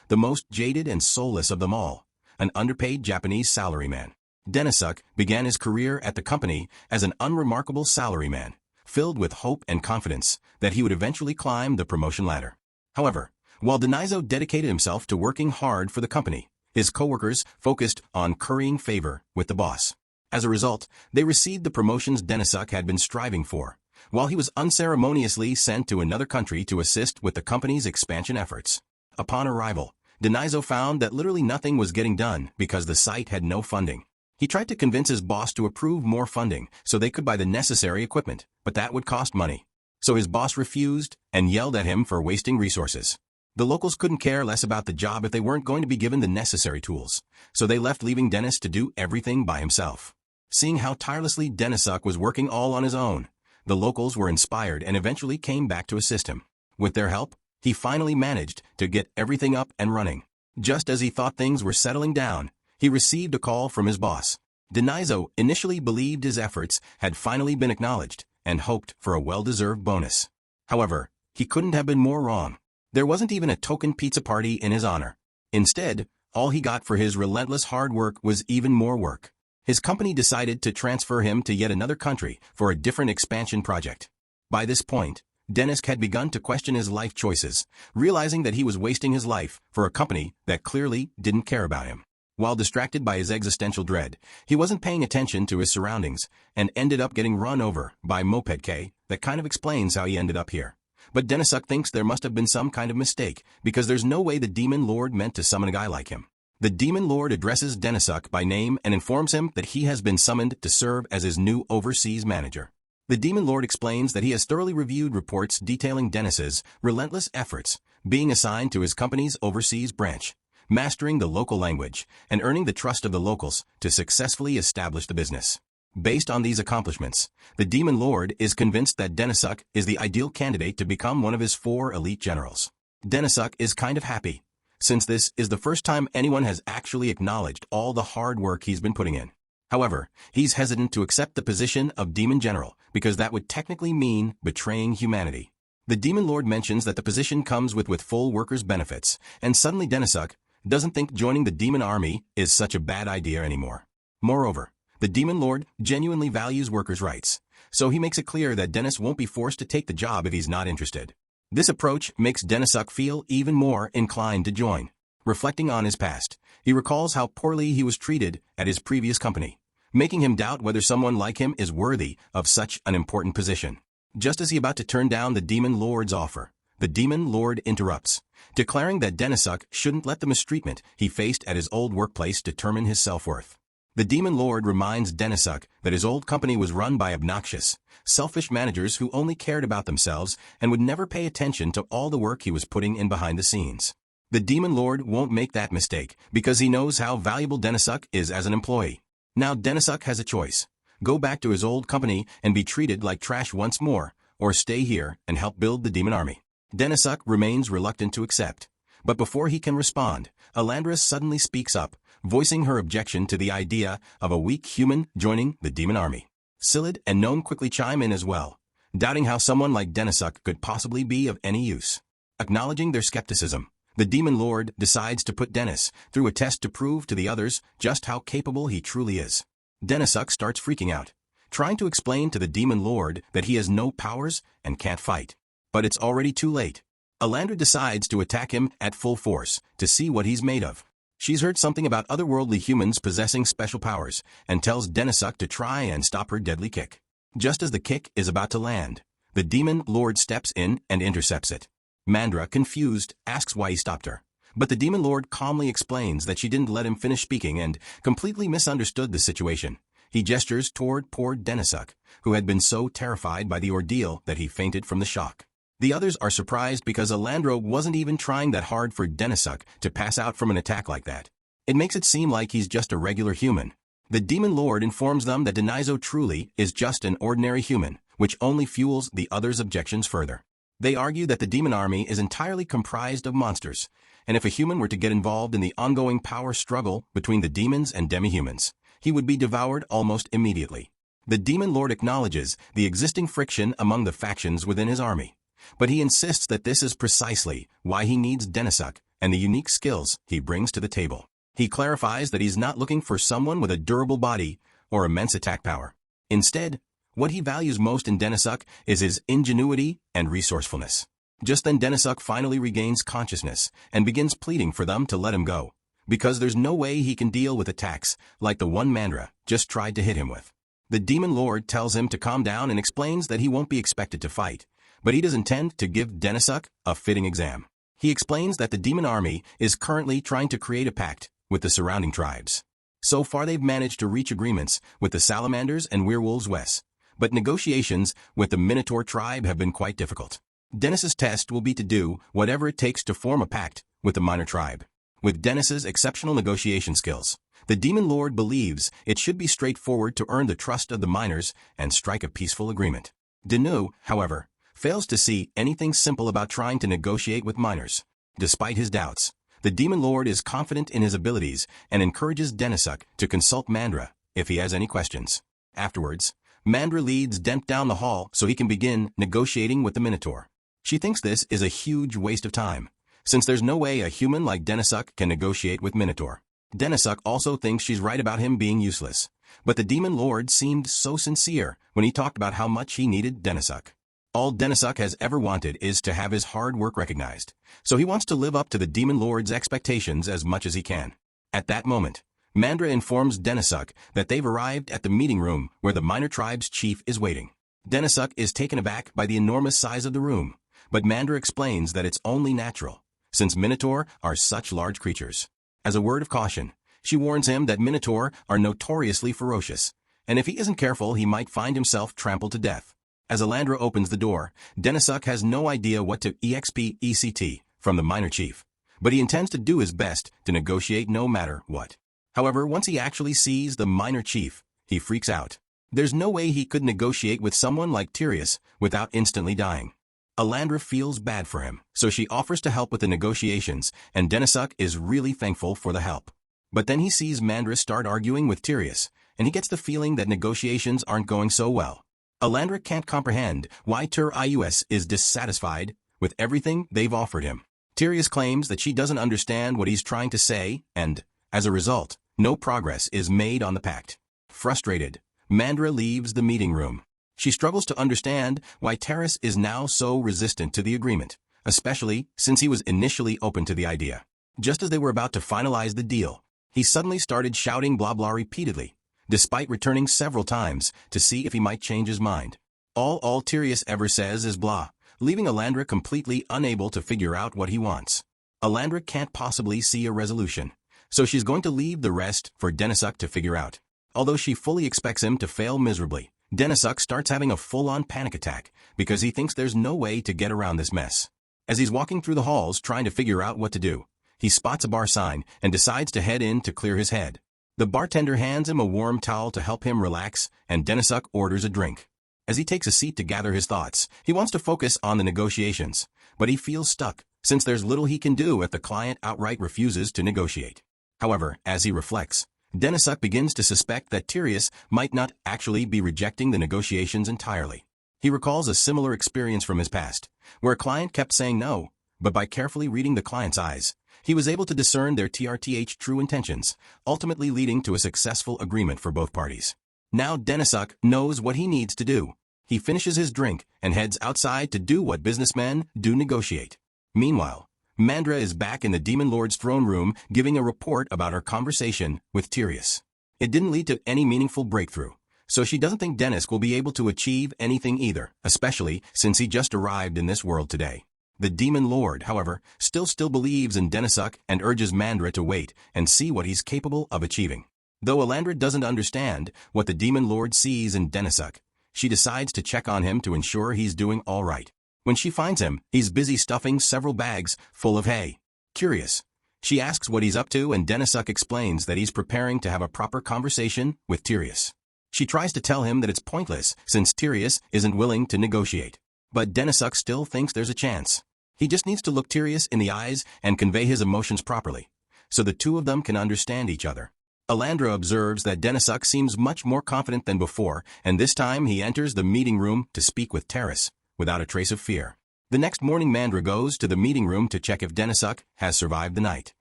the most jaded and soulless of them all, an underpaid Japanese salaryman. Denisuk began his career at the company as an unremarkable salaryman, filled with hope and confidence that he would eventually climb the promotion ladder. However, while Denisuk dedicated himself to working hard for the company, his coworkers focused on currying favor with the boss. As a result, they received the promotions Denisuk had been striving for, while he was unceremoniously sent to another country to assist with the company's expansion efforts. Upon arrival, Denisuk found that literally nothing was getting done because the site had no funding. He tried to convince his boss to approve more funding so they could buy the necessary equipment, but that would cost money. So his boss refused and yelled at him for wasting resources. The locals couldn't care less about the job if they weren't going to be given the necessary tools, so they left, leaving Dennis to do everything by himself. Seeing how tirelessly Denisuk was working all on his own, the locals were inspired and eventually came back to assist him. With their help, he finally managed to get everything up and running. Just as he thought things were settling down, he received a call from his boss. Denisuk initially believed his efforts had finally been acknowledged and hoped for a well-deserved bonus. However, he couldn't have been more wrong. There wasn't even a token pizza party in his honor. Instead, all he got for his relentless hard work was even more work. His company decided to transfer him to yet another country for a different expansion project. By this point, Dennis had begun to question his life choices, realizing that he was wasting his life for a company that clearly didn't care about him. While distracted by his existential dread, he wasn't paying attention to his surroundings and ended up getting run over by Moped K. That kind of explains how he ended up here. But Denisuk thinks there must have been some kind of mistake because there's no way the Demon Lord meant to summon a guy like him. The Demon Lord addresses Denisuk by name and informs him that he has been summoned to serve as his new overseas manager. The Demon Lord explains that he has thoroughly reviewed reports detailing Dennis's relentless efforts, being assigned to his company's overseas branch, mastering the local language, and earning the trust of the locals to successfully establish the business. Based on these accomplishments, the Demon Lord is convinced that Denisuk is the ideal candidate to become one of his 4 elite generals. Denisuk is kind of happy, since this is the first time anyone has actually acknowledged all the hard work he's been putting in. However, he's hesitant to accept the position of Demon General because that would technically mean betraying humanity. The Demon Lord mentions that the position comes with full workers' benefits, and suddenly Denisuk doesn't think joining the Demon Army is such a bad idea anymore. Moreover, the Demon Lord genuinely values workers' rights, so he makes it clear that Dennis won't be forced to take the job if he's not interested. This approach makes Denisuk feel even more inclined to join. Reflecting on his past, he recalls how poorly he was treated at his previous company, making him doubt whether someone like him is worthy of such an important position. Just as he's about to turn down the Demon Lord's offer, the Demon Lord interrupts, declaring that Denisuk shouldn't let the mistreatment he faced at his old workplace determine his self-worth. The Demon Lord reminds Denisuk that his old company was run by obnoxious, selfish managers who only cared about themselves and would never pay attention to all the work he was putting in behind the scenes. The Demon Lord won't make that mistake because he knows how valuable Denisuk is as an employee. Now Denisuk has a choice: go back to his old company and be treated like trash once more, or stay here and help build the Demon Army. Denisuk remains reluctant to accept, but before he can respond, Alandra suddenly speaks up, voicing her objection to the idea of a weak human joining the Demon Army. Silid and Gnome quickly chime in as well, doubting how someone like Denisuk could possibly be of any use. Acknowledging their skepticism, the Demon Lord decides to put Dennis through a test to prove to the others just how capable he truly is. Denisuk starts freaking out, trying to explain to the Demon Lord that he has no powers and can't fight. But it's already too late. Alandra decides to attack him at full force to see what he's made of. She's heard something about otherworldly humans possessing special powers and tells Denisuk to try and stop her deadly kick. Just as the kick is about to land, the Demon Lord steps in and intercepts it. Mandra, confused, asks why he stopped her, but the Demon Lord calmly explains that she didn't let him finish speaking and completely misunderstood the situation. He gestures toward poor Denisuk, who had been so terrified by the ordeal that he fainted from the shock. The others are surprised because Alandro wasn't even trying that hard for Denisuk to pass out from an attack like that. It makes it seem like he's just a regular human. The Demon Lord informs them that Denizo truly is just an ordinary human, which only fuels the others' objections further. They argue that the Demon Army is entirely comprised of monsters, and if a human were to get involved in the ongoing power struggle between the demons and demi-humans, he would be devoured almost immediately. The Demon Lord acknowledges the existing friction among the factions within his army, but he insists that this is precisely why he needs Denisuk and the unique skills he brings to the table. He clarifies that he's not looking for someone with a durable body or immense attack power. Instead, what he values most in Denisuk is his ingenuity and resourcefulness. Just then Denisuk finally regains consciousness and begins pleading for them to let him go, because there's no way he can deal with attacks like the one Mandra just tried to hit him with. The Demon Lord tells him to calm down and explains that he won't be expected to fight, but he does intend to give Denisuk a fitting exam. He explains that the demon army is currently trying to create a pact with the surrounding tribes. So far they've managed to reach agreements with the Salamanders and Werewolves West, but negotiations with the Minotaur tribe have been quite difficult. Dennis's test will be to do whatever it takes to form a pact with the minor tribe. With Dennis's exceptional negotiation skills, the Demon Lord believes it should be straightforward to earn the trust of the miners and strike a peaceful agreement. Denu, however, fails to see anything simple about trying to negotiate with miners. Despite his doubts, the Demon Lord is confident in his abilities and encourages Denisuk to consult Mandra if he has any questions. Afterwards, Mandra leads Dent down the hall so he can begin negotiating with the Minotaur. She thinks this is a huge waste of time, since there's no way a human like Denisuk can negotiate with Minotaur. Denisuk also thinks she's right about him being useless, but the Demon Lord seemed so sincere when he talked about how much he needed Denisuk. All Denisuk has ever wanted is to have his hard work recognized, so he wants to live up to the Demon Lord's expectations as much as he can. At that moment, Mandra informs Denisuk that they've arrived at the meeting room where the minor tribe's chief is waiting. Denisuk is taken aback by the enormous size of the room, but Mandra explains that it's only natural, since Minotaur are such large creatures. As a word of caution, she warns him that Minotaur are notoriously ferocious, and if he isn't careful he might find himself trampled to death. As Alandra opens the door, Denisuk has no idea what to expect from the minor chief, but he intends to do his best to negotiate no matter what. However, once he actually sees the minor chief, he freaks out. There's no way he could negotiate with someone like Tyrius without instantly dying. Alandra feels bad for him, so she offers to help with the negotiations, and Denisuk is really thankful for the help. But then he sees Mandra start arguing with Tyrius, and he gets the feeling that negotiations aren't going so well. Alandra can't comprehend why Tyrius is dissatisfied with everything they've offered him. Tyrius claims that she doesn't understand what he's trying to say, and, as a result, no progress is made on the pact. Frustrated, Mandra leaves the meeting room. She struggles to understand why Terrace is now so resistant to the agreement, especially since he was initially open to the idea. Just as they were about to finalize the deal, he suddenly started shouting blah blah repeatedly, despite returning several times to see if he might change his mind. All Tyrius ever says is blah, leaving Alandra completely unable to figure out what he wants. Alandra can't possibly see a resolution, so she's going to leave the rest for Denisuk to figure out. Although she fully expects him to fail miserably, Denisuk starts having a full-on panic attack because he thinks there's no way to get around this mess. As he's walking through the halls trying to figure out what to do, he spots a bar sign and decides to head in to clear his head. The bartender hands him a warm towel to help him relax, and Denisuk orders a drink. As he takes a seat to gather his thoughts, he wants to focus on the negotiations, but he feels stuck, since there's little he can do if the client outright refuses to negotiate. However, as he reflects, Denisuk begins to suspect that Tyrius might not actually be rejecting the negotiations entirely. He recalls a similar experience from his past, where a client kept saying no, but by carefully reading the client's eyes, he was able to discern their true intentions, ultimately leading to a successful agreement for both parties. Now Denisuk knows what he needs to do. He finishes his drink and heads outside to do what businessmen do: negotiate. Meanwhile, Mandra is back in the Demon Lord's throne room giving a report about her conversation with Tyrius. It didn't lead to any meaningful breakthrough, so she doesn't think Dennis will be able to achieve anything either, especially since he just arrived in this world today. The Demon Lord, however, still believes in Denisuk and urges Mandra to wait and see what he's capable of achieving. Though Alandra doesn't understand what the Demon Lord sees in Denisuk, she decides to check on him to ensure he's doing all right. When she finds him, he's busy stuffing several bags full of hay. Curious, she asks what he's up to, and Denisuk explains that he's preparing to have a proper conversation with Tyrius. She tries to tell him that it's pointless since Tyrius isn't willing to negotiate. But Denisuk still thinks there's a chance. He just needs to look Tyrius in the eyes and convey his emotions properly, so the two of them can understand each other. Alandra observes that Denisuk seems much more confident than before, and this time he enters the meeting room to speak with Terrace, without a trace of fear. The next morning Mandra goes to the meeting room to check if Denisuk has survived the night.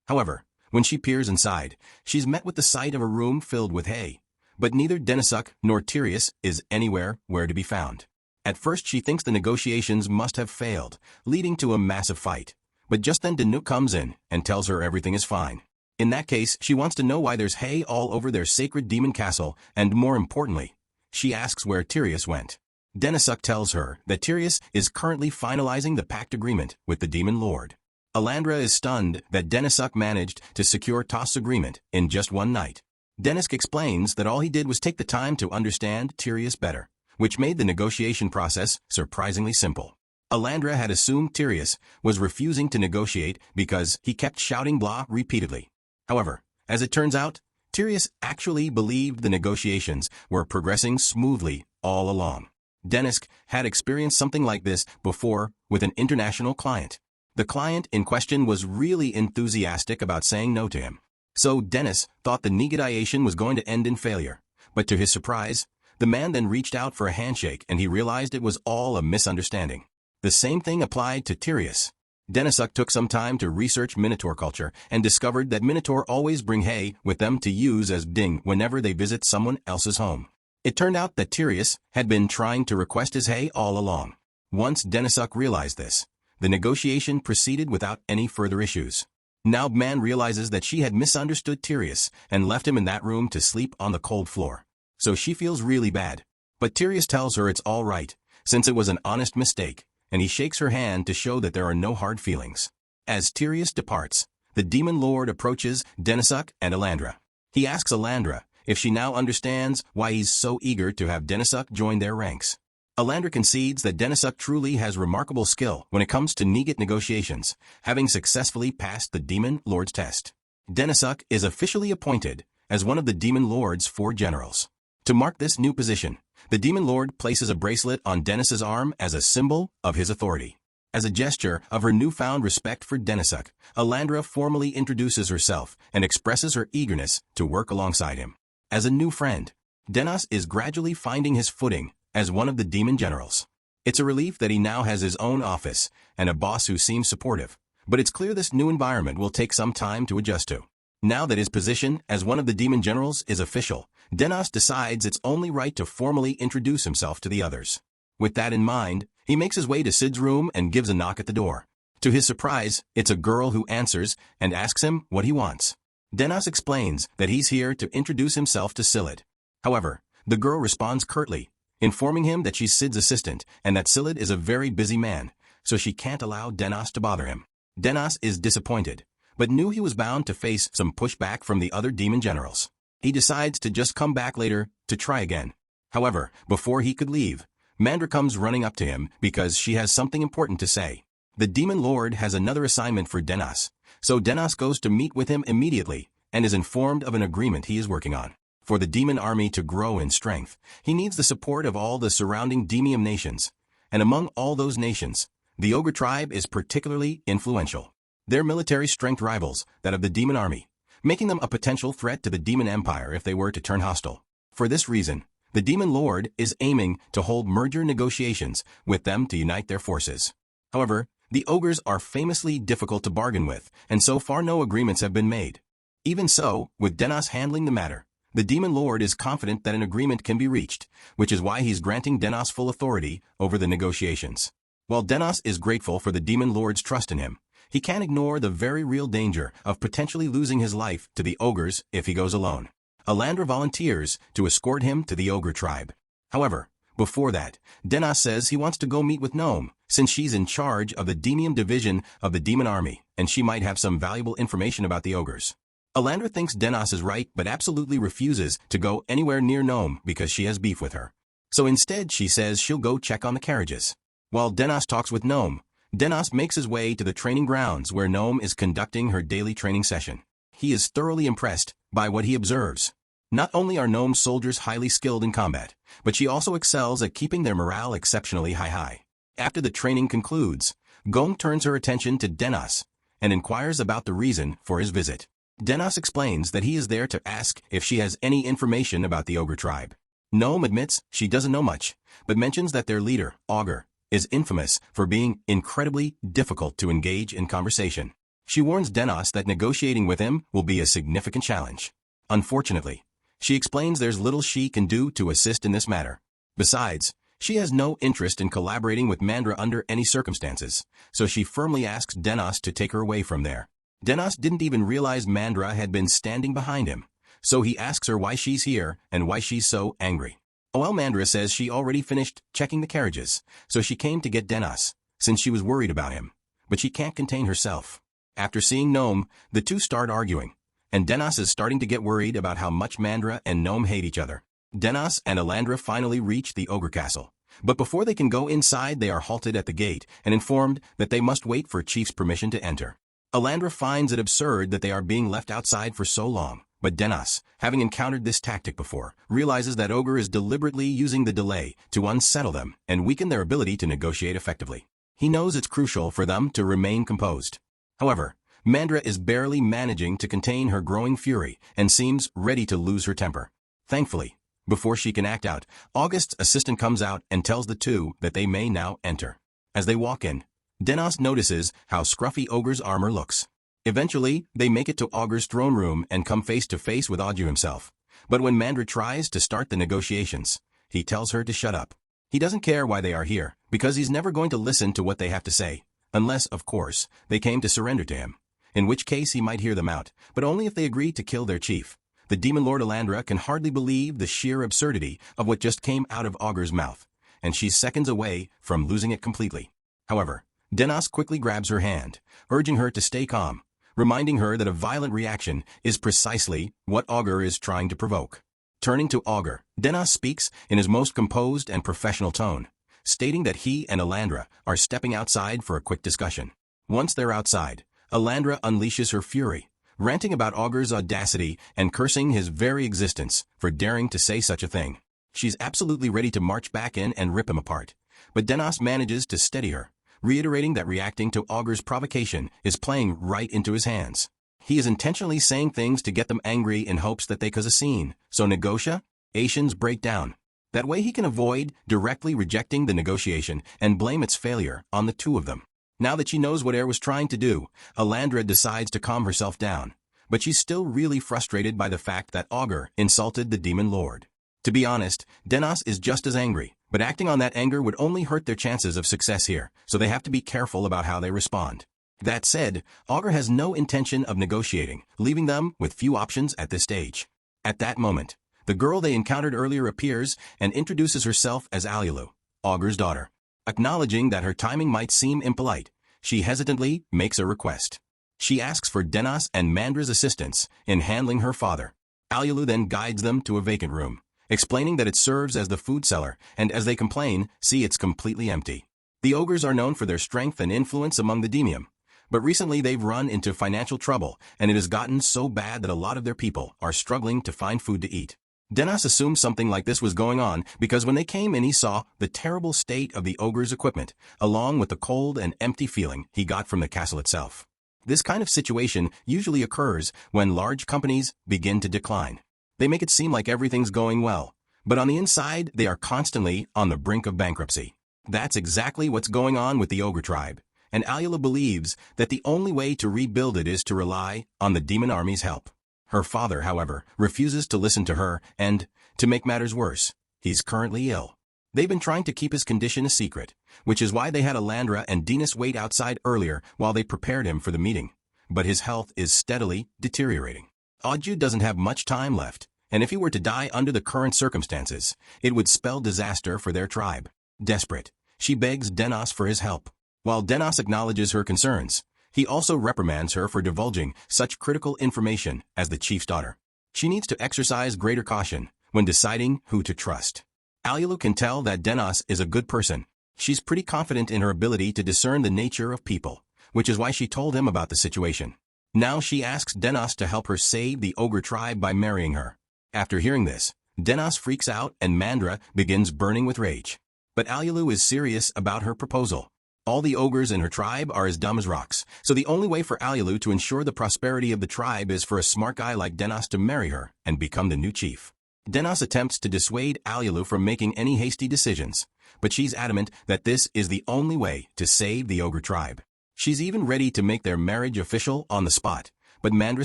However, when she peers inside, she's met with the sight of a room filled with hay. But neither Denisuk nor Tyrius is anywhere where to be found. At first she thinks the negotiations must have failed, leading to a massive fight. But just then Danuk comes in and tells her everything is fine. In that case, she wants to know why there's hay all over their sacred demon castle, and more importantly, she asks where Tyrius went. Denisuk tells her that Tyrius is currently finalizing the pact agreement with the Demon Lord. Alandra is stunned that Denisuk managed to secure Toth's agreement in just one night. Denisuk explains that all he did was take the time to understand Tyrius better, which made the negotiation process surprisingly simple. Alandra had assumed Tyrius was refusing to negotiate because he kept shouting blah repeatedly. However, as it turns out, Tyrius actually believed the negotiations were progressing smoothly all along. Denisuk had experienced something like this before with an international client. The client in question was really enthusiastic about saying no to him. So Denis thought the negotiation was going to end in failure. But to his surprise, the man then reached out for a handshake and he realized it was all a misunderstanding. The same thing applied to Tyrius. Denisuk took some time to research Minotaur culture and discovered that Minotaur always bring hay with them to use as ding whenever they visit someone else's home. It turned out that Tyrius had been trying to request his hay all along. Once Denisuk realized this, the negotiation proceeded without any further issues. Now man realizes that she had misunderstood Tyrius and left him in that room to sleep on the cold floor. So she feels really bad. But Tyrius tells her it's all right, since it was an honest mistake, and he shakes her hand to show that there are no hard feelings. As Tyrius departs, the Demon Lord approaches Denisuk and Alandra. He asks Alandra if she now understands why he's so eager to have Denisuk join their ranks. Alandra concedes that Denisuk truly has remarkable skill when it comes to Negat negotiations, having successfully passed the Demon Lord's test. Denisuk is officially appointed as one of the Demon Lord's 4 generals. To mark this new position, the Demon Lord places a bracelet on Denis's arm as a symbol of his authority. As a gesture of her newfound respect for Denisuk, Alandra formally introduces herself and expresses her eagerness to work alongside him. As a new friend, Denis is gradually finding his footing as one of the demon generals. It's a relief that he now has his own office and a boss who seems supportive, but it's clear this new environment will take some time to adjust to. Now that his position as one of the demon generals is official, Denis decides it's only right to formally introduce himself to the others. With that in mind, he makes his way to Sid's room and gives a knock at the door. To his surprise, it's a girl who answers and asks him what he wants. Denis explains that he's here to introduce himself to Silid. However, the girl responds curtly, informing him that she's Sid's assistant and that Silid is a very busy man, so she can't allow Denis to bother him. Denis is disappointed, but knew he was bound to face some pushback from the other demon generals. He decides to just come back later to try again. However, before he could leave, Mandra comes running up to him because she has something important to say. The Demon Lord has another assignment for Denis, so Denis goes to meet with him immediately and is informed of an agreement he is working on. For the demon army to grow in strength, he needs the support of all the surrounding Demium nations, and among all those nations, the Ogre tribe is particularly influential. Their military strength rivals that of the demon army, making them a potential threat to the demon empire if they were to turn hostile. For this reason, the Demon Lord is aiming to hold merger negotiations with them to unite their forces. However, the ogres are famously difficult to bargain with, and so far no agreements have been made. Even so, with Denis handling the matter, the Demon Lord is confident that an agreement can be reached, which is why he's granting Denis full authority over the negotiations. While Denis is grateful for the Demon Lord's trust in him, he can't ignore the very real danger of potentially losing his life to the ogres if he goes alone. Alandra volunteers to escort him to the ogre tribe. However, before that, Denis says he wants to go meet with Gnome, since she's in charge of the Demium division of the demon army, and she might have some valuable information about the ogres. Alandra thinks Denis is right but absolutely refuses to go anywhere near Gnome because she has beef with her. So instead she says she'll go check on the carriages. While Denis talks with Gnome, Denis makes his way to the training grounds where Gnome is conducting her daily training session. He is thoroughly impressed by what he observes. Not only are Gnome soldiers highly skilled in combat, but she also excels at keeping their morale exceptionally high. After the training concludes, Gong turns her attention to Denis and inquires about the reason for his visit. Denis explains that he is there to ask if she has any information about the ogre tribe. Gnome admits she doesn't know much, but mentions that their leader, Augur, is infamous for being incredibly difficult to engage in conversation. She warns Denos that negotiating with him will be a significant challenge. Unfortunately, she explains there's little she can do to assist in this matter. Besides, she has no interest in collaborating with Mandra under any circumstances, so she firmly asks Denos to take her away from there. Denos didn't even realize Mandra had been standing behind him, so he asks her why she's here and why she's so angry. Well, Mandra says she already finished checking the carriages, so she came to get Denos, since she was worried about him. But she can't contain herself. After seeing Gnome, the two start arguing, and Denos is starting to get worried about how much Mandra and Gnome hate each other. Denos and Alandra finally reach the ogre castle, but before they can go inside they are halted at the gate and informed that they must wait for Chief's permission to enter. Alandra finds it absurd that they are being left outside for so long. But Denos, having encountered this tactic before, realizes that Ogre is deliberately using the delay to unsettle them and weaken their ability to negotiate effectively. He knows it's crucial for them to remain composed. However, Mandra is barely managing to contain her growing fury and seems ready to lose her temper. Thankfully, before she can act out, August's assistant comes out and tells the two that they may now enter. As they walk in, Denos notices how scruffy Ogre's armor looks. Eventually, they make it to Ogre's throne room and come face to face with Augu himself. But when Mandra tries to start the negotiations, he tells her to shut up. He doesn't care why they are here, because he's never going to listen to what they have to say, unless, of course, they came to surrender to him, in which case he might hear them out, but only if they agree to kill their chief. The demon lord Alandra can hardly believe the sheer absurdity of what just came out of Ogre's mouth, and she's seconds away from losing it completely. However, Denos quickly grabs her hand, urging her to stay calm, reminding her that a violent reaction is precisely what Augur is trying to provoke. Turning to Augur, Denos speaks in his most composed and professional tone, stating that he and Alandra are stepping outside for a quick discussion. Once they're outside, Alandra unleashes her fury, ranting about Augur's audacity and cursing his very existence for daring to say such a thing. She's absolutely ready to march back in and rip him apart, but Denos manages to steady her, reiterating that reacting to Augur's provocation is playing right into his hands. He is intentionally saying things to get them angry in hopes that they cause a scene, so negotiations break down. That way he can avoid directly rejecting the negotiation and blame its failure on the two of them. Now that she knows what Air was trying to do, Alandra decides to calm herself down, but she's still really frustrated by the fact that Augur insulted the demon lord. To be honest, Denos is just as angry, but acting on that anger would only hurt their chances of success here, so they have to be careful about how they respond. That said, Augur has no intention of negotiating, leaving them with few options at this stage. At that moment, the girl they encountered earlier appears and introduces herself as Alilu, Augur's daughter. Acknowledging that her timing might seem impolite, she hesitantly makes a request. She asks for Denos and Mandra's assistance in handling her father. Alilu then guides them to a vacant room, explaining that it serves as the food cellar, and as they complain, see it's completely empty. The ogres are known for their strength and influence among the Demium, but recently they've run into financial trouble, and it has gotten so bad that a lot of their people are struggling to find food to eat. Denos assumed something like this was going on because when they came in he saw the terrible state of the ogre's equipment, along with the cold and empty feeling he got from the castle itself. This kind of situation usually occurs when large companies begin to decline. They make it seem like everything's going well, but on the inside they are constantly on the brink of bankruptcy. That's exactly what's going on with the ogre tribe, and Alilu believes that the only way to rebuild it is to rely on the demon army's help. Her father, however, refuses to listen to her, and, to make matters worse, he's currently ill. They've been trying to keep his condition a secret, which is why they had Alandra and Denos wait outside earlier while they prepared him for the meeting. But his health is steadily deteriorating. Augu doesn't have much time left, and if he were to die under the current circumstances, it would spell disaster for their tribe. Desperate, she begs Denos for his help. While Denos acknowledges her concerns, he also reprimands her for divulging such critical information as the chief's daughter. She needs to exercise greater caution when deciding who to trust. Alilu can tell that Denos is a good person. She's pretty confident in her ability to discern the nature of people, which is why she told him about the situation. Now she asks Denos to help her save the ogre tribe by marrying her. After hearing this, Denos freaks out and Mandra begins burning with rage. But Alilu is serious about her proposal. All the ogres in her tribe are as dumb as rocks, so the only way for Alilu to ensure the prosperity of the tribe is for a smart guy like Denos to marry her and become the new chief. Denos attempts to dissuade Alilu from making any hasty decisions, but she's adamant that this is the only way to save the ogre tribe. She's even ready to make their marriage official on the spot, but Mandra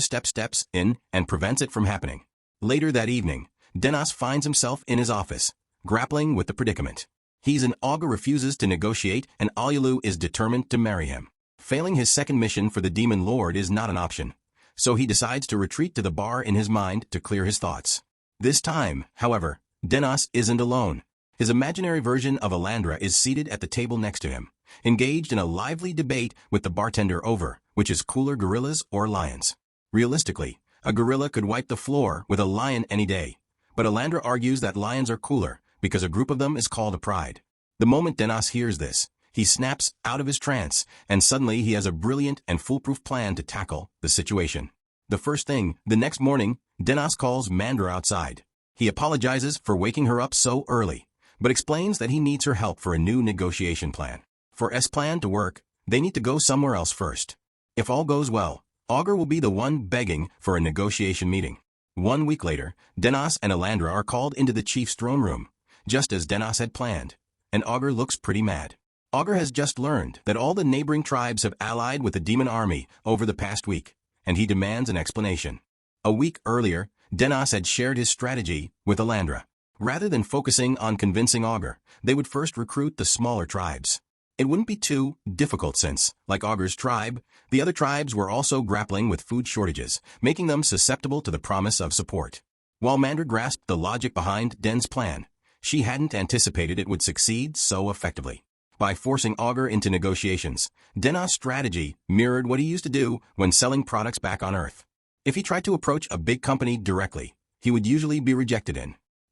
steps in and prevents it from happening. Later that evening, Denos finds himself in his office, grappling with the predicament. He's an ogre refuses to negotiate and Alulu is determined to marry him. Failing his second mission for the Demon Lord is not an option, so he decides to retreat to the bar in his mind to clear his thoughts. This time, however, Denos isn't alone. His imaginary version of Alandra is seated at the table next to him, engaged in a lively debate with the bartender over which is cooler, gorillas or lions. Realistically, a gorilla could wipe the floor with a lion any day, but Alandra argues that lions are cooler because a group of them is called a pride. The moment Denos hears this, he snaps out of his trance, and suddenly he has a brilliant and foolproof plan to tackle the situation. The first thing, the next morning, Denos calls Mandra outside. He apologizes for waking her up so early, but explains that he needs her help for a new negotiation plan. For S plan to work, they need to go somewhere else first. If all goes well, Augur will be the one begging for a negotiation meeting. 1 week later, Denos and Alandra are called into the chief's throne room, just as Denos had planned, and Augur looks pretty mad. Augur has just learned that all the neighboring tribes have allied with the demon army over the past week, and he demands an explanation. A week earlier, Denos had shared his strategy with Alandra. Rather than focusing on convincing Augur, they would first recruit the smaller tribes. It wouldn't be too difficult since, like Augur's tribe, the other tribes were also grappling with food shortages, making them susceptible to the promise of support. While Mandra grasped the logic behind Den's plan, she hadn't anticipated it would succeed so effectively. By forcing Augur into negotiations, Denos' strategy mirrored what he used to do when selling products back on Earth. If he tried to approach a big company directly, he would usually be rejected.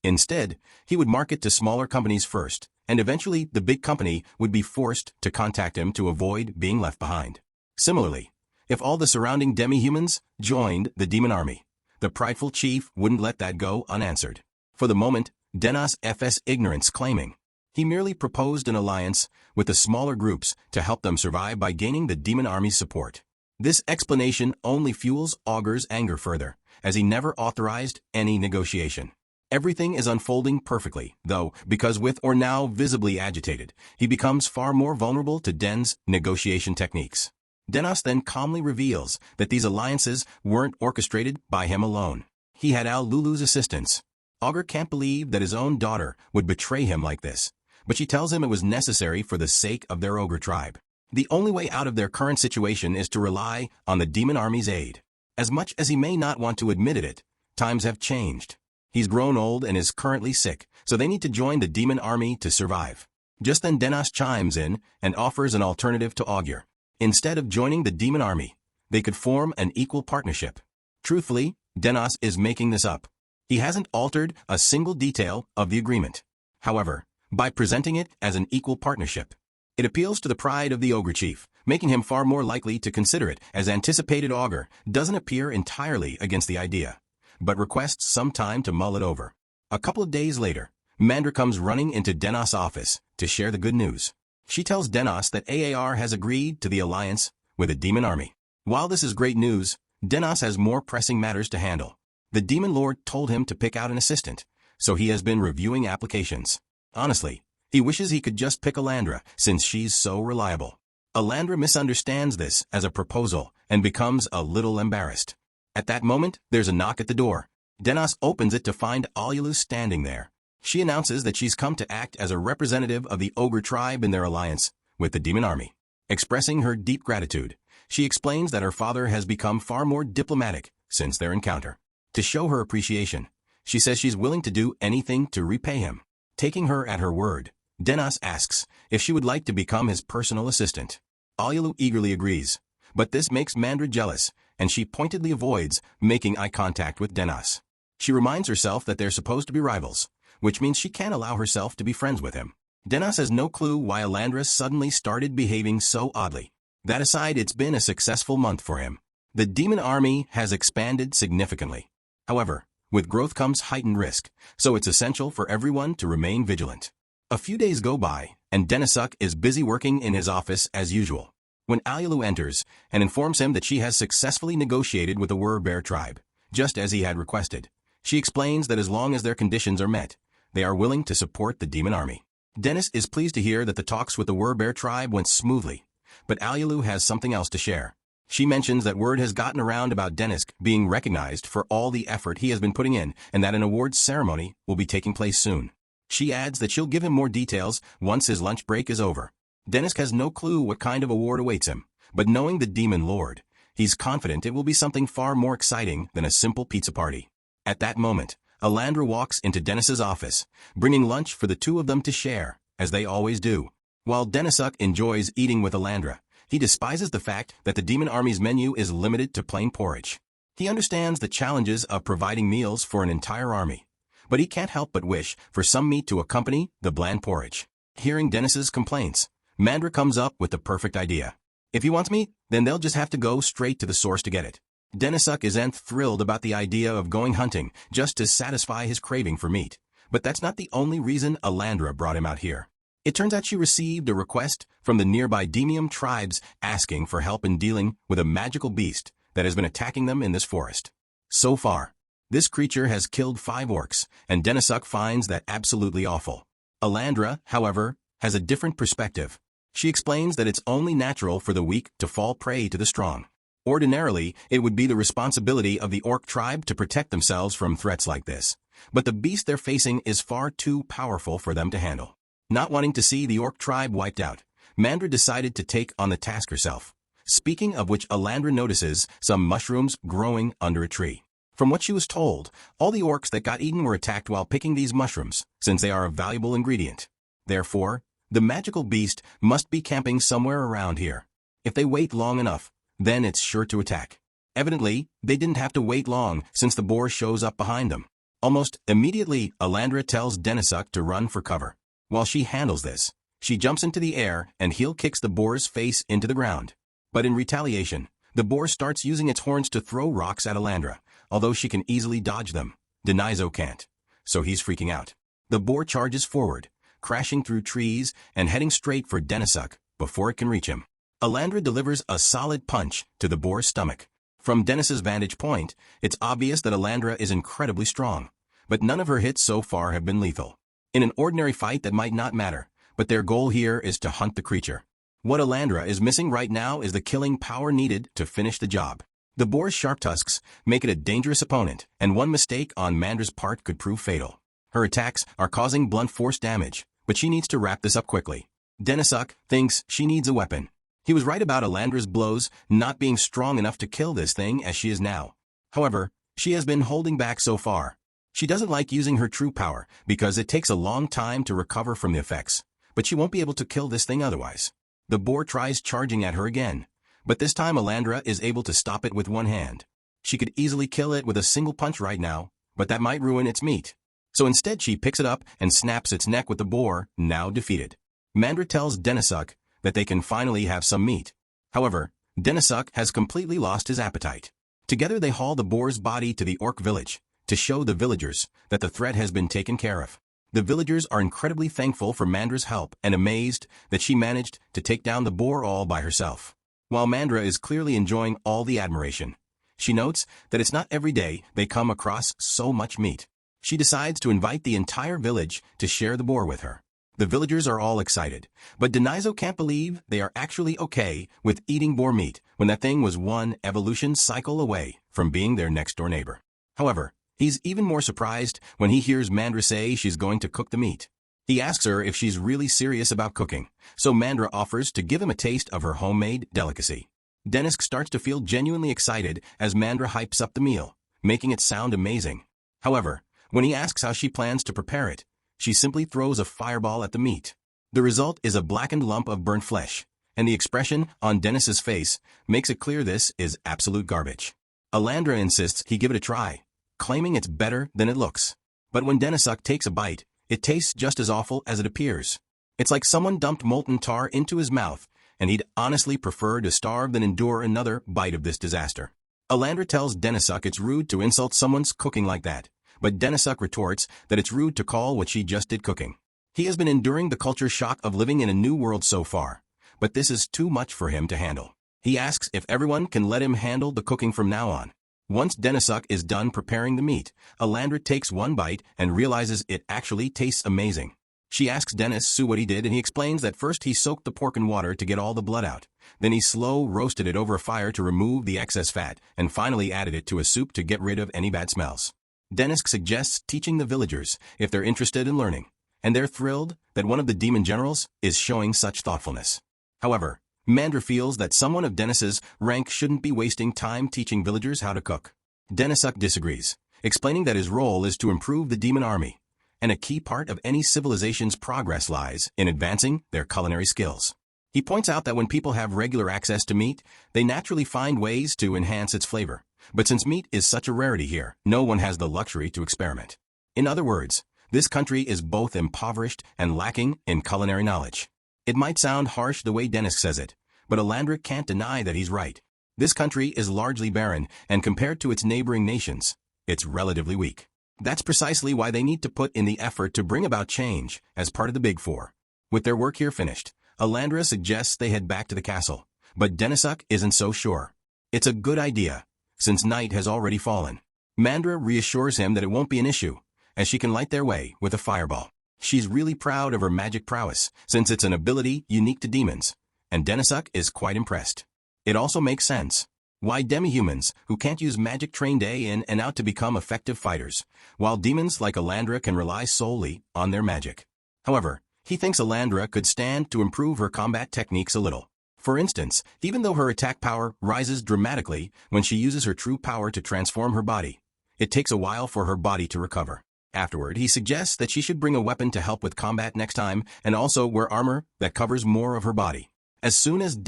Instead, he would market to smaller companies first, and eventually the big company would be forced to contact him to avoid being left behind. Similarly, if all the surrounding demi-humans joined the demon army, the prideful chief wouldn't let that go unanswered. For the moment, Denos f's ignorance claiming he merely proposed an alliance with the smaller groups to help them survive by gaining the demon army's support. This explanation only fuels Augur's anger further, as he never authorized any negotiation. Everything is unfolding perfectly, though, because with or now visibly agitated, he becomes far more vulnerable to Den's negotiation techniques. Denos then calmly reveals that these alliances weren't orchestrated by him alone. He had Lulu's assistance. Augur can't believe that his own daughter would betray him like this, but she tells him it was necessary for the sake of their ogre tribe. The only way out of their current situation is to rely on the demon army's aid. As much as he may not want to admit it, times have changed. He's grown old and is currently sick, so they need to join the demon army to survive. Just then Denos chimes in and offers an alternative to Augur. Instead of joining the demon army, they could form an equal partnership. Truthfully, Denos is making this up. He hasn't altered a single detail of the agreement. However, by presenting it as an equal partnership, it appeals to the pride of the ogre chief, making him far more likely to consider it. As anticipated, Augur doesn't appear entirely against the idea, but requests some time to mull it over. A couple of days later, Mandra comes running into Denos' office to share the good news. She tells Denos that AAR has agreed to the alliance with a demon army. While this is great news, Denos has more pressing matters to handle. The demon lord told him to pick out an assistant, so he has been reviewing applications. Honestly, he wishes he could just pick Alandra since she's so reliable. Alandra misunderstands this as a proposal and becomes a little embarrassed. At that moment, there's a knock at the door. Denos opens it to find Alulu standing there. She announces that she's come to act as a representative of the ogre tribe in their alliance with the demon army. Expressing her deep gratitude, she explains that her father has become far more diplomatic since their encounter. To show her appreciation, she says she's willing to do anything to repay him. Taking her at her word, Denos asks if she would like to become his personal assistant. Alulu eagerly agrees, but this makes Mandra jealous, and she pointedly avoids making eye contact with Denos. She reminds herself that they're supposed to be rivals, which means she can't allow herself to be friends with him. Denos has no clue why Alandra suddenly started behaving so oddly. That aside, it's been a successful month for him. The demon army has expanded significantly. However, with growth comes heightened risk, so it's essential for everyone to remain vigilant. A few days go by, and Denisuk is busy working in his office as usual. When Alulu enters and informs him that she has successfully negotiated with the Were-Bear tribe, just as he had requested, she explains that as long as their conditions are met, they are willing to support the demon army. Dennis is pleased to hear that the talks with the Werbear tribe went smoothly, but Alulu has something else to share. She mentions that word has gotten around about Dennis being recognized for all the effort he has been putting in and that an awards ceremony will be taking place soon. She adds that she'll give him more details once his lunch break is over. Dennis has no clue what kind of award awaits him, but knowing the Demon Lord, he's confident it will be something far more exciting than a simple pizza party. At that moment, Alandra walks into Dennis's office, bringing lunch for the two of them to share, as they always do. While Denisuk enjoys eating with Alandra, he despises the fact that the Demon Army's menu is limited to plain porridge. He understands the challenges of providing meals for an entire army, but he can't help but wish for some meat to accompany the bland porridge. Hearing Dennis's complaints, Mandra comes up with the perfect idea. If he wants meat, then they'll just have to go straight to the source to get it. Denisuk is thrilled about the idea of going hunting just to satisfy his craving for meat. But that's not the only reason Alandra brought him out here. It turns out she received a request from the nearby Demium tribes asking for help in dealing with a magical beast that has been attacking them in this forest. So far, this creature has killed 5 orcs, and Denisuk finds that absolutely awful. Alandra, however, has a different perspective. She explains that it's only natural for the weak to fall prey to the strong. Ordinarily, it would be the responsibility of the orc tribe to protect themselves from threats like this, but the beast they're facing is far too powerful for them to handle. Not wanting to see the orc tribe wiped out, Mandra decided to take on the task herself. Speaking of which, Alandra notices some mushrooms growing under a tree. From what she was told, all the orcs that got eaten were attacked while picking these mushrooms, since they are a valuable ingredient. Therefore, the magical beast must be camping somewhere around here. If they wait long enough, then it's sure to attack. Evidently, they didn't have to wait long since the boar shows up behind them. Almost immediately, Alandra tells Denisuk to run for cover. While she handles this, she jumps into the air and heel kicks the boar's face into the ground. But in retaliation, the boar starts using its horns to throw rocks at Alandra, although she can easily dodge them. Denizo can't, so he's freaking out. The boar charges forward, crashing through trees and heading straight for Denisuk before it can reach him. Alandra delivers a solid punch to the boar's stomach. From Dennis's vantage point, it's obvious that Alandra is incredibly strong, but none of her hits so far have been lethal. In an ordinary fight that might not matter, but their goal here is to hunt the creature. What Alandra is missing right now is the killing power needed to finish the job. The boar's sharp tusks make it a dangerous opponent, and one mistake on Mandra's part could prove fatal. Her attacks are causing blunt force damage, but she needs to wrap this up quickly. Denisuk thinks she needs a weapon. He was right about Alandra's blows not being strong enough to kill this thing as she is now. However, she has been holding back so far. She doesn't like using her true power because it takes a long time to recover from the effects, but she won't be able to kill this thing otherwise. The boar tries charging at her again, but this time Alandra is able to stop it with one hand. She could easily kill it with a single punch right now, but that might ruin its meat. So instead she picks it up and snaps its neck with the boar, now defeated. Mandra tells Denisuk that they can finally have some meat. However, Denisuk has completely lost his appetite. Together they haul the boar's body to the orc village to show the villagers that the threat has been taken care of. The villagers are incredibly thankful for Mandra's help and amazed that she managed to take down the boar all by herself. While Mandra is clearly enjoying all the admiration, she notes that it's not every day they come across so much meat. She decides to invite the entire village to share the boar with her. The villagers are all excited, but Denizo can't believe they are actually okay with eating boar meat when that thing was one evolution cycle away from being their next-door neighbor. However, he's even more surprised when he hears Mandra say she's going to cook the meat. He asks her if she's really serious about cooking, so Mandra offers to give him a taste of her homemade delicacy. Dennis starts to feel genuinely excited as Mandra hypes up the meal, making it sound amazing. However, when he asks how she plans to prepare it, she simply throws a fireball at the meat. The result is a blackened lump of burnt flesh, and the expression on Dennis's face makes it clear this is absolute garbage. Alandra insists he give it a try, claiming it's better than it looks. But when Denisuk takes a bite, it tastes just as awful as it appears. It's like someone dumped molten tar into his mouth, and he'd honestly prefer to starve than endure another bite of this disaster. Alandra tells Denisuk it's rude to insult someone's cooking like that, but Denisuk retorts that it's rude to call what she just did cooking. He has been enduring the culture shock of living in a new world so far, but this is too much for him to handle. He asks if everyone can let him handle the cooking from now on. Once Denisuk is done preparing the meat, Alandra takes one bite and realizes it actually tastes amazing. She asks Dennis what he did, and he explains that first he soaked the pork in water to get all the blood out. Then he slow roasted it over a fire to remove the excess fat, and finally added it to a soup to get rid of any bad smells. Dennis suggests teaching the villagers if they're interested in learning, and they're thrilled that one of the demon generals is showing such thoughtfulness. However, Mandra feels that someone of Dennis's rank shouldn't be wasting time teaching villagers how to cook. Denisuk disagrees, explaining that his role is to improve the demon army, and a key part of any civilization's progress lies in advancing their culinary skills. He points out that when people have regular access to meat, they naturally find ways to enhance its flavor. But since meat is such a rarity here, no one has the luxury to experiment. In other words, this country is both impoverished and lacking in culinary knowledge. It might sound harsh the way Dennis says it, but Alandra can't deny that he's right. This country is largely barren, and compared to its neighboring nations, it's relatively weak. That's precisely why they need to put in the effort to bring about change as part of the Big Four. With their work here finished, Alandra suggests they head back to the castle, but Denisuk isn't so sure. It's a good idea, since night has already fallen. Mandra reassures him that it won't be an issue, as she can light their way with a fireball. She's really proud of her magic prowess, since it's an ability unique to demons, and Denisuk is quite impressed. It also makes sense why demi-humans who can't use magic train day in and out to become effective fighters, while demons like Alandra can rely solely on their magic. However, he thinks Alandra could stand to improve her combat techniques a little. For instance, even though her attack power rises dramatically when she uses her true power to transform her body, it takes a while for her body to recover. Afterward, he suggests that she should bring a weapon to help with combat next time and also wear armor that covers more of her body. As soon as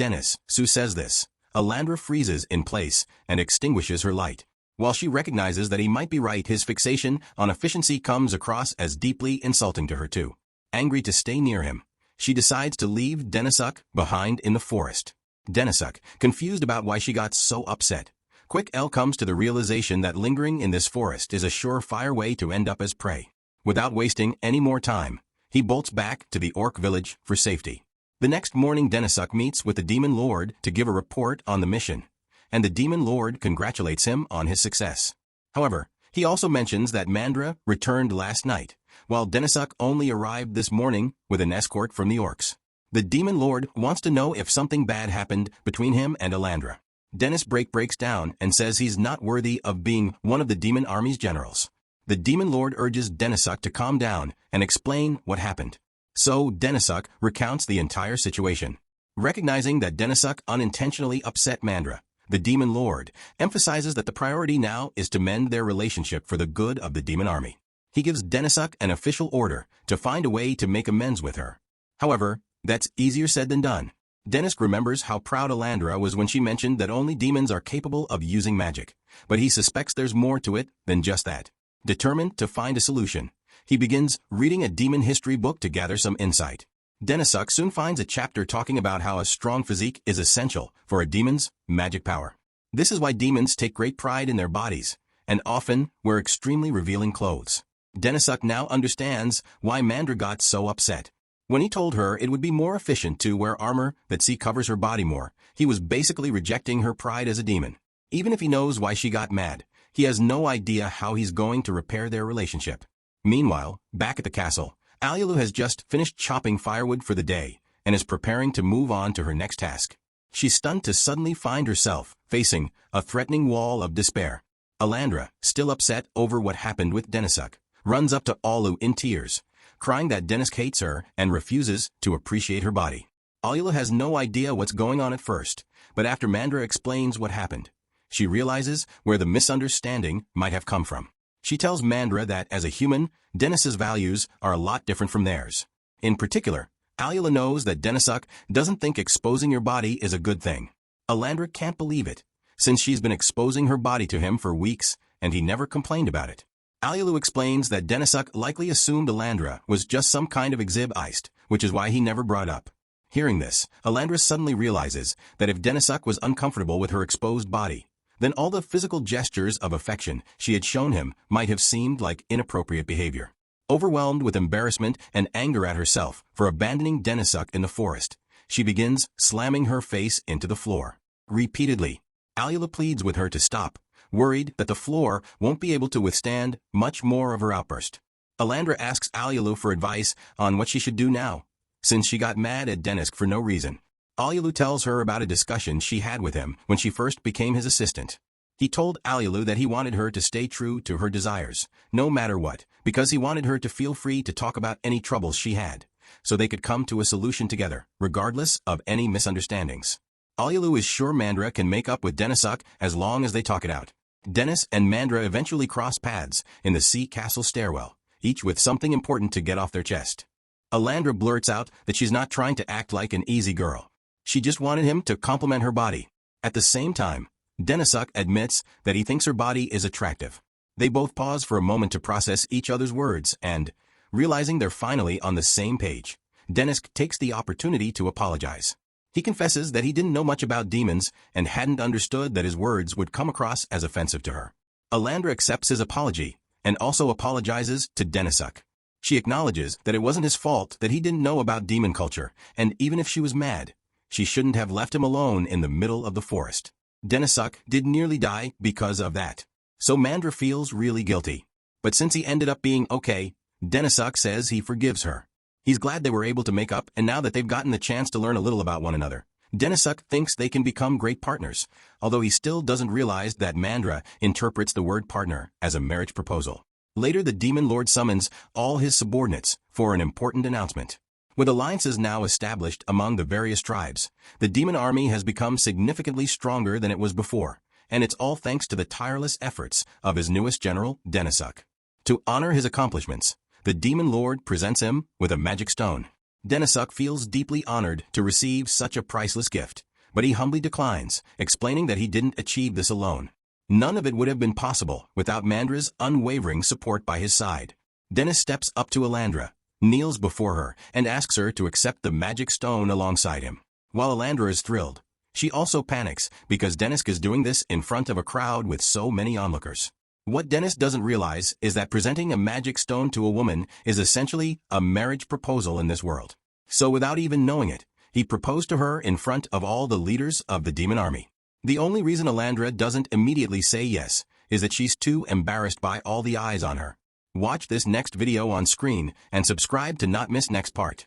Sue says this, Alandra freezes in place and extinguishes her light. While she recognizes that he might be right, his fixation on efficiency comes across as deeply insulting to her too. Angry to stay near him, she decides to leave Denisuk behind in the forest. Denisuk, confused about why she got so upset, Quick L comes to the realization that lingering in this forest is a surefire way to end up as prey. Without wasting any more time, he bolts back to the orc village for safety. The next morning, Denisuk meets with the Demon Lord to give a report on the mission, and the Demon Lord congratulates him on his success. However, he also mentions that Mandra returned last night, while Denisuk only arrived this morning with an escort from the orcs. The Demon Lord wants to know if something bad happened between him and Alandra. Dennis breaks down and says he's not worthy of being one of the demon army's generals. The Demon Lord urges Denisuk to calm down and explain what happened. So Denisuk recounts the entire situation. Recognizing that Denisuk unintentionally upset Mandra, the Demon Lord emphasizes that the priority now is to mend their relationship for the good of the demon army. He gives Denisuk an official order to find a way to make amends with her. However, that's easier said than done. Dennis remembers how proud Alandra was when she mentioned that only demons are capable of using magic, but he suspects there's more to it than just that. Determined to find a solution, he begins reading a demon history book to gather some insight. Denisuk soon finds a chapter talking about how a strong physique is essential for a demon's magic power. This is why demons take great pride in their bodies, and often wear extremely revealing clothes. Denisuk now understands why Mandra got so upset. When he told her it would be more efficient to wear armor that covers her body more, he was basically rejecting her pride as a demon. Even if he knows why she got mad, he has no idea how he's going to repair their relationship. Meanwhile, back at the castle, Alialu has just finished chopping firewood for the day and is preparing to move on to her next task. She's stunned to suddenly find herself facing a threatening wall of despair. Alandra, still upset over what happened with Denisuk, runs up to Alu in tears, crying that Dennis hates her and refuses to appreciate her body. Alialu has no idea what's going on at first, but after Mandra explains what happened, she realizes where the misunderstanding might have come from. She tells Mandra that, as a human, Dennis's values are a lot different from theirs. In particular, Alialu knows that Denisuk doesn't think exposing your body is a good thing. Alandra can't believe it, since she's been exposing her body to him for weeks and he never complained about it. Alialu explains that Denisuk likely assumed Alandra was just some kind of exhibitionist, which is why he never brought up. Hearing this, Alandra suddenly realizes that if Denisuk was uncomfortable with her exposed body, then all the physical gestures of affection she had shown him might have seemed like inappropriate behavior. Overwhelmed with embarrassment and anger at herself for abandoning Denisuk in the forest, she begins slamming her face into the floor. Repeatedly, Alialu pleads with her to stop, worried that the floor won't be able to withstand much more of her outburst. Alandra asks Alialu for advice on what she should do now, since she got mad at Denisk for no reason. Alialu tells her about a discussion she had with him when she first became his assistant. He told Alialu that he wanted her to stay true to her desires, no matter what, because he wanted her to feel free to talk about any troubles she had, so they could come to a solution together, regardless of any misunderstandings. Alialu is sure Mandra can make up with Denisuk as long as they talk it out. Dennis and Mandra eventually cross paths in the sea castle stairwell, each with something important to get off their chest. Alandra blurts out that she's not trying to act like an easy girl. She just wanted him to compliment her body. At the same time, Denisuk admits that he thinks her body is attractive. They both pause for a moment to process each other's words and, realizing they're finally on the same page, Denisk takes the opportunity to apologize. He confesses that he didn't know much about demons and hadn't understood that his words would come across as offensive to her. Alandra accepts his apology and also apologizes to Denisuk. She acknowledges that it wasn't his fault that he didn't know about demon culture, and even if she was mad, she shouldn't have left him alone in the middle of the forest. Denisuk did nearly die because of that. So Mandra feels really guilty. But since he ended up being okay, Denisuk says he forgives her. He's glad they were able to make up, and now that they've gotten the chance to learn a little about one another, Denisuk thinks they can become great partners, although he still doesn't realize that Mandra interprets the word partner as a marriage proposal. Later, the demon lord summons all his subordinates for an important announcement. With alliances now established among the various tribes, the demon army has become significantly stronger than it was before, and it's all thanks to the tireless efforts of his newest general, Denisuk. To honor his accomplishments, the demon lord presents him with a magic stone. Denisuk feels deeply honored to receive such a priceless gift, but he humbly declines, explaining that he didn't achieve this alone. None of it would have been possible without Mandra's unwavering support by his side. Dennis steps up to Alandra, kneels before her, and asks her to accept the magic stone alongside him. While Alandra is thrilled, she also panics because Dennis is doing this in front of a crowd with so many onlookers. What Dennis doesn't realize is that presenting a magic stone to a woman is essentially a marriage proposal in this world. So without even knowing it, he proposed to her in front of all the leaders of the demon army. The only reason Alandra doesn't immediately say yes is that she's too embarrassed by all the eyes on her. Watch this next video on screen and subscribe to not miss next part.